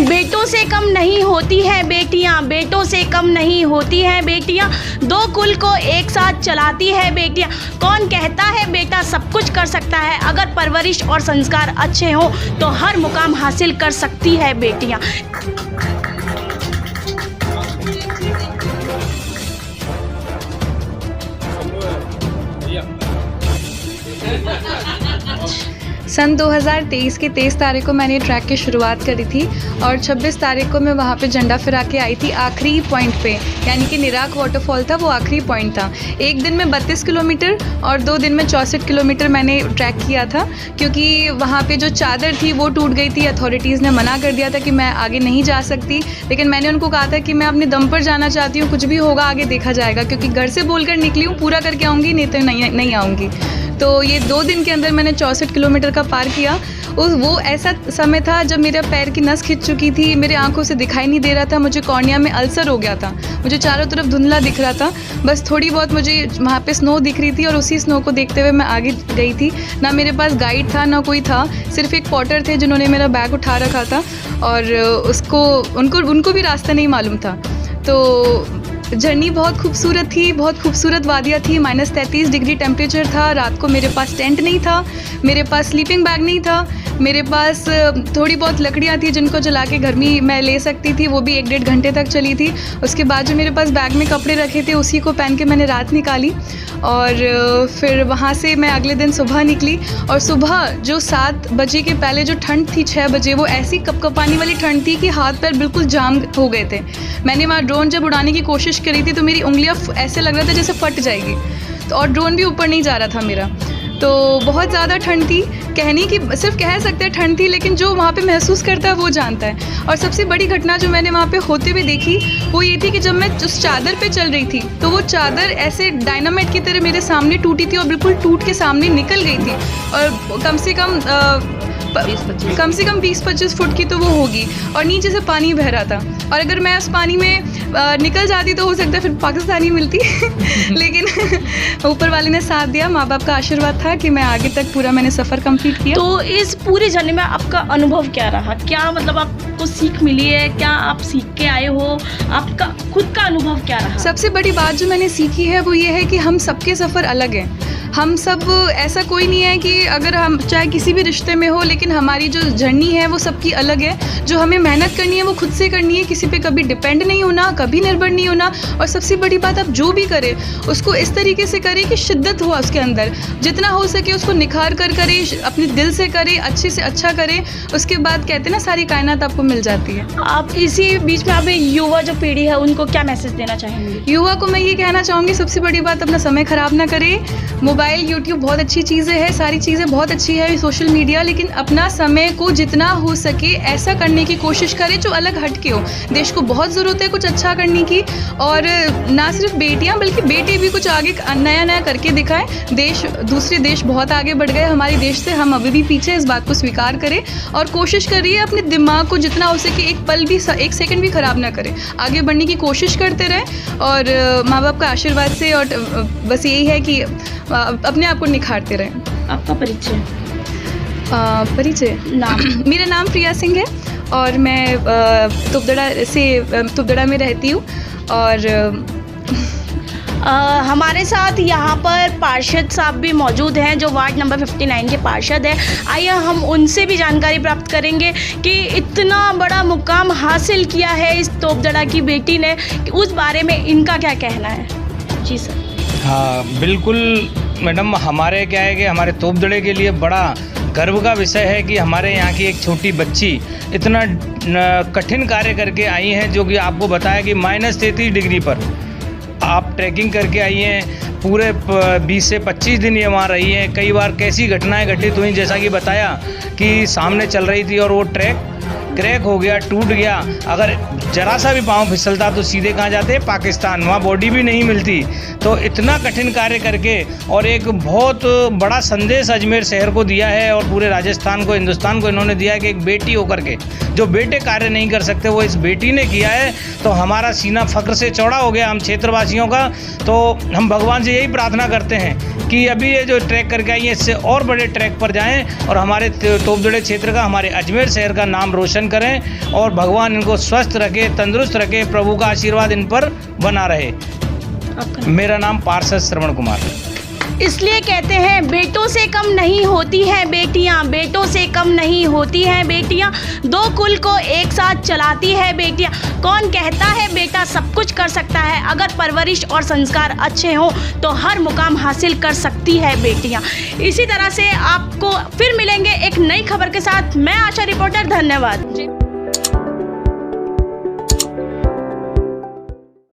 बेटों से कम नहीं होती हैं बेटियां, बेटों से कम नहीं होती हैं बेटियां, दो कुल को एक साथ चलाती है बेटियां। कौन कहता है बेटा सब कुछ कर सकता है? अगर परवरिश और संस्कार अच्छे हों तो हर मुकाम हासिल कर सकती है बेटियां। सन 2023 की 23 तारीख को मैंने ट्रैक की शुरुआत करी थी और 26 तारीख को मैं वहाँ पे झंडा फहरा के आई थी आखिरी पॉइंट पे, यानी कि निराक वाटरफॉल था, वो आखिरी पॉइंट था। एक दिन में 32 किलोमीटर और 2 दिन में 64 किलोमीटर मैंने ट्रैक किया था, क्योंकि वहाँ पे जो चादर थी वो टूट गई थी। अथॉरिटीज़ ने मना कर दिया था कि मैं आगे नहीं जा सकती, लेकिन मैंने उनको कहा था कि मैं अपने दम पर जाना चाहती हूँ, कुछ भी होगा आगे देखा जाएगा, क्योंकि घर से बोलकर निकली हूँ पूरा करके आऊँगी, नहीं तो नहीं आऊँगी। तो ये 2 दिन के अंदर मैंने 64 किलोमीटर का पार किया। वो ऐसा समय था जब मेरे पैर की नस खिंच चुकी थी, मेरे आंखों से दिखाई नहीं दे रहा था, मुझे कॉर्निया में अल्सर हो गया था, मुझे चारों तरफ धुंधला दिख रहा था, बस थोड़ी बहुत मुझे वहाँ पे स्नो दिख रही थी और उसी स्नो को देखते हुए मैं आगे गई थी। ना मेरे पास गाइड था ना कोई था, सिर्फ एक पॉटर थे जिन्होंने मेरा बैग उठा रखा था और उनको भी रास्ता नहीं मालूम था। तो जर्नी बहुत खूबसूरत थी, बहुत खूबसूरत वादियाँ थी। -33 डिग्री टेम्परेचर था। रात को मेरे पास टेंट नहीं था, मेरे पास स्लीपिंग बैग नहीं था, मेरे पास थोड़ी बहुत लकड़ियाँ थी जिनको जला के गर्मी मैं ले सकती थी, वो भी 1-1.5 घंटे तक चली थी। उसके बाद जो मेरे पास बैग में कपड़े रखे थे उसी को पहन के मैंने रात निकाली और फिर वहाँ से मैं अगले दिन सुबह निकली। और सुबह जो 7 बजे के पहले जो ठंड थी 6 बजे, वो ऐसी कपकपानी वाली ठंड थी कि हाथ पैर बिल्कुल जाम हो गए थे। मैंने वहाँ ड्रोन जब उड़ाने की कोशिश करी थी तो मेरी उंगलियां ऐसे लग रहा था जैसे फट जाएगी, तो और ड्रोन भी ऊपर नहीं जा रहा था मेरा। तो बहुत ज़्यादा ठंड थी, कहने की सिर्फ कह सकते हैं ठंड थी, लेकिन जो वहाँ पे महसूस करता है वो जानता है। और सबसे बड़ी घटना जो मैंने वहाँ पे होते हुए देखी वो ये थी कि जब मैं उस चादर पे चल रही थी तो वो चादर ऐसे डायनामाइट की तरह मेरे सामने टूटी थी और बिल्कुल टूट के सामने निकल गई थी। और कम से कम 20-25 फुट की तो वो होगी और नीचे से पानी बह रहा था। और अगर मैं उस पानी में निकल जाती तो हो सकता है फिर पाकिस्तानी मिलती लेकिन ऊपर वाले ने साथ दिया, माँ बाप का आशीर्वाद था कि मैं आगे तक पूरा मैंने सफ़र कंप्लीट किया। तो इस पूरी जर्नी में आपका अनुभव क्या रहा? क्या मतलब आपको सीख मिली है? क्या आप सीख के आए हो? आपका खुद का अनुभव क्या रहा? सबसे बड़ी बात जो मैंने सीखी है वो ये है कि हम सबके सफ़र अलग हैं। हम सब ऐसा कोई नहीं है कि अगर हम चाहे किसी भी रिश्ते में हो, लेकिन हमारी जो जर्नी है वो सबकी अलग है। जो हमें मेहनत करनी है वो खुद से करनी है, किसी पे कभी डिपेंड नहीं होना, कभी निर्भर नहीं होना। और सबसे बड़ी बात, आप जो भी करें उसको इस तरीके से करें कि शिद्दत हो उसके अंदर, जितना हो सके उसको निखार कर करें, अपने दिल से करें, अच्छे से अच्छा करें। उसके बाद कहते हैं ना सारी कायनात आपको मिल जाती है। आप इसी बीच में आप युवा जो पीढ़ी है उनको क्या मैसेज देना चाहेंगे? युवा को मैं ये कहना चाहूँगी, सबसे बड़ी बात अपना समय ख़राब ना करें। मोबाइल, यूट्यूब बहुत अच्छी चीज़ें हैं, सारी चीज़ें बहुत अच्छी है, सोशल मीडिया, लेकिन अपना समय को जितना हो सके ऐसा करने की कोशिश करें जो अलग हट के हो। देश को बहुत ज़रूरत है कुछ अच्छा करने की, और ना सिर्फ बेटियां बल्कि बेटे भी कुछ आगे नया करके दिखाएं। दूसरे देश बहुत आगे बढ़ गए हमारे देश से, हम अभी भी पीछे, इस बात को स्वीकार करें और कोशिश करिए अपने दिमाग को जितना हो सके एक पल भी, एक सेकंड भी ख़राब ना करें, आगे बढ़ने की कोशिश करते रहें और माँ बाप का आशीर्वाद से। और बस यही है कि अपने आप को निखारते रहें। आपका परिचय? नाम मेरा नाम प्रिया सिंह है और मैं तुपदड़ा में रहती हूँ। और हमारे साथ यहाँ पर पार्षद साहब भी मौजूद हैं जो वार्ड नंबर 59 के पार्षद हैं। आइए हम उनसे भी जानकारी प्राप्त करेंगे कि इतना बड़ा मुकाम हासिल किया है इस तोपदड़ा की बेटी ने, उस बारे में इनका क्या कहना है। जी सर। हाँ बिल्कुल मैडम, हमारे क्या है कि हमारे तोपदड़े के लिए बड़ा गर्व का विषय है कि हमारे यहाँ की एक छोटी बच्ची इतना कठिन कार्य करके आई हैं, जो कि आपको बताया कि -33 डिग्री पर आप ट्रैकिंग करके आई हैं। पूरे 20 से 25 दिन ये वहाँ रही हैं। कई बार कैसी घटनाएं घटित हुई, जैसा कि बताया कि सामने चल रही थी और वो ट्रैक क्रैक हो गया, टूट गया। अगर जरा सा भी पाँव फिसलता तो सीधे कहाँ जाते, पाकिस्तान, वहाँ बॉडी भी नहीं मिलती। तो इतना कठिन कार्य करके और एक बहुत बड़ा संदेश अजमेर शहर को दिया है और पूरे राजस्थान को, हिंदुस्तान को इन्होंने दिया है कि एक बेटी होकर के जो बेटे कार्य नहीं कर सकते वो इस बेटी ने किया है। तो हमारा सीना फख्र से चौड़ा हो गया हम क्षेत्रवासियों का। तो हम भगवान से यही प्रार्थना करते हैं कि अभी ये जो ट्रैक करके आई है इससे और बड़े ट्रैक पर जाएं और हमारे तोपदड़े क्षेत्र का, हमारे अजमेर शहर का नाम रोशन करें और भगवान इनको स्वस्थ रखे, तंदुरुस्त रखे, प्रभु का आशीर्वाद इन पर बना रहे। मेरा नाम पार्षद श्रवण कुमार। इसलिए कहते हैं बेटों से कम नहीं होती हैं बेटियां, बेटों से कम नहीं होती हैं बेटियां, दो कुल को एक साथ चलाती है बेटियां। कौन कहता है बेटा सब कुछ कर सकता है? अगर परवरिश और संस्कार अच्छे हों तो हर मुकाम हासिल कर सकती है बेटियां। इसी तरह से आपको फिर मिलेंगे एक नई खबर के साथ। मैं आशा रिपोर्टर, धन्यवाद।